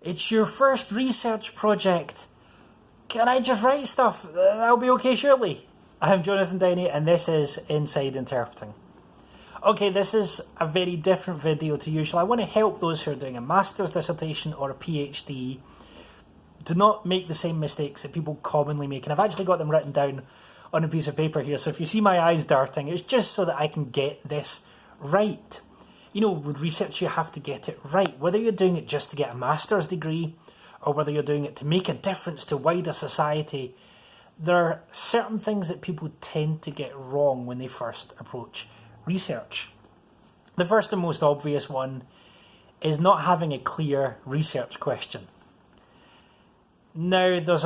It's your first research project. Can I just write stuff? That'll be okay, surely. I'm Jonathan Downey, and this is Inside Interpreting. Okay, this is a very different video to usual. I want to help those who are doing a master's dissertation or a PhD to not make the same mistakes that people commonly make. And I've actually got them written down on a piece of paper here. So if you see my eyes darting, it's just so that I can get this right. You know, with research, you have to get it right. Whether you're doing it just to get a master's degree or whether you're doing it to make a difference to wider society, there are certain things that people tend to get wrong when they first approach research. The first and most obvious one is not having a clear research question. Now, there's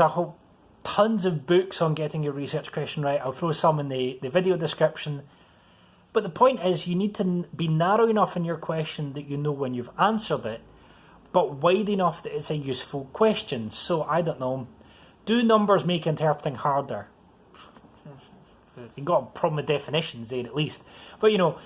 tons of books on getting your research question right. I'll throw some in the video description. But the point is, you need to be narrow enough in your question that you know when you've answered it, but wide enough that it's a useful question. So, I don't know, do numbers make interpreting harder? You've got a problem with definitions there at least. But, you know,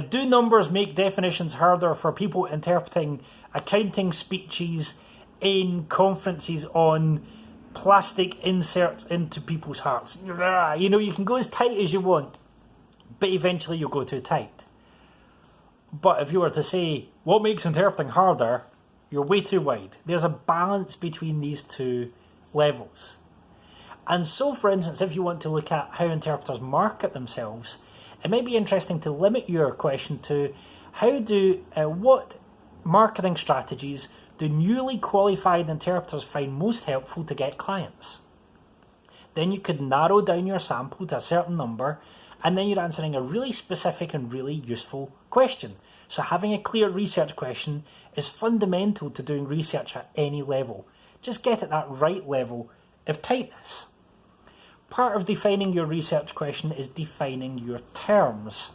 do numbers make definitions harder for people interpreting accounting speeches in conferences on plastic inserts into people's hearts? You know, you can go as tight as you want, but eventually you'll go too tight. But if you were to say, what makes interpreting harder, you're way too wide. There's a balance between these two levels. And so, for instance, if you want to look at how interpreters market themselves, it might be interesting to limit your question to what marketing strategies do newly qualified interpreters find most helpful to get clients? Then you could narrow down your sample to a certain number, and then you're answering a really specific and really useful question. So having a clear research question is fundamental to doing research at any level. Just get at that right level of tightness. Part of defining your research question is defining your terms.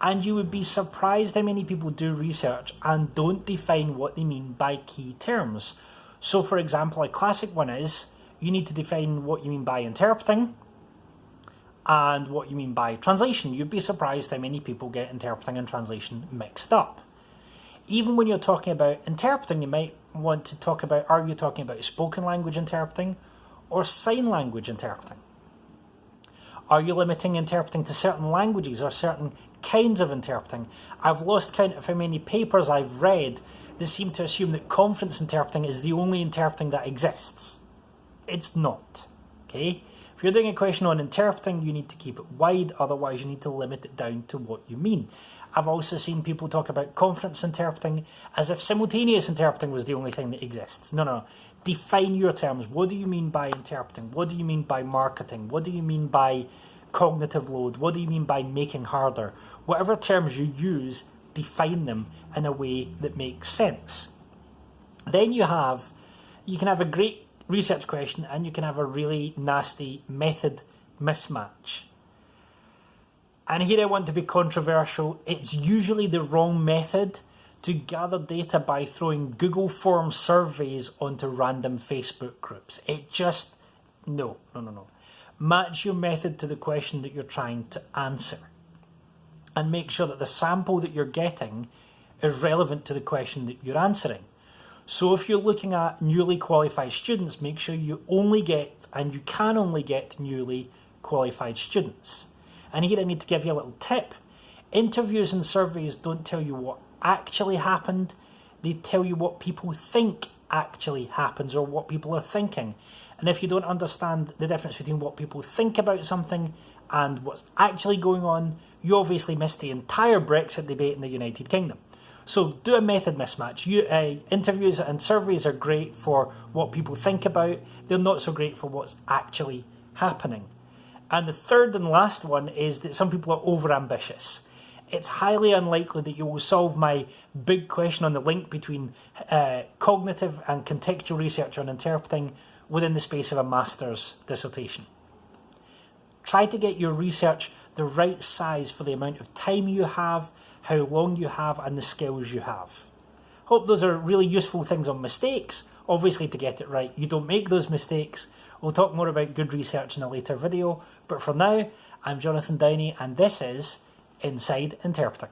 And you would be surprised how many people do research and don't define what they mean by key terms. So, for example, a classic one is you need to define what you mean by interpreting and what you mean by translation. You'd be surprised how many people get interpreting and translation mixed up. Even when you're talking about interpreting, you might want to talk about, are you talking about spoken language interpreting or sign language interpreting? Are you limiting interpreting to certain languages or certain kinds of interpreting? I've lost count of how many papers I've read that seem to assume that conference interpreting is the only interpreting that exists. It's not. Okay? If you're doing a question on interpreting, you need to keep it wide, otherwise you need to limit it down to what you mean. I've also seen people talk about conference interpreting as if simultaneous interpreting was the only thing that exists. No. Define your terms. What do you mean by interpreting? What do you mean by marketing? What do you mean by cognitive load? What do you mean by making harder? Whatever terms you use, define them in a way that makes sense. Then you can have a great research question and you can have a really nasty method mismatch. And here I want to be controversial. It's usually the wrong method to gather data by throwing Google Form surveys onto random Facebook groups. No. Match your method to the question that you're trying to answer. And make sure that the sample that you're getting is relevant to the question that you're answering. So if you're looking at newly qualified students, make sure you can only get newly qualified students. And here I need to give you a little tip. Interviews and surveys don't tell you what actually happened. They tell you what people think actually happens or what people are thinking. And if you don't understand the difference between what people think about something and what's actually going on, you obviously missed the entire Brexit debate in the United Kingdom. So do a method mismatch. Interviews and surveys are great for what people think about. They're not so great for what's actually happening. And the third and last one is that some people are overambitious. It's highly unlikely that you will solve my big question on the link between cognitive and contextual research on interpreting within the space of a master's dissertation. Try to get your research the right size for the amount of time you have, how long you have, and the skills you have. Hope those are really useful things on mistakes. Obviously, to get it right, you don't make those mistakes. We'll talk more about good research in a later video, but for now, I'm Jonathan Downey, and this is Inside Interpreting.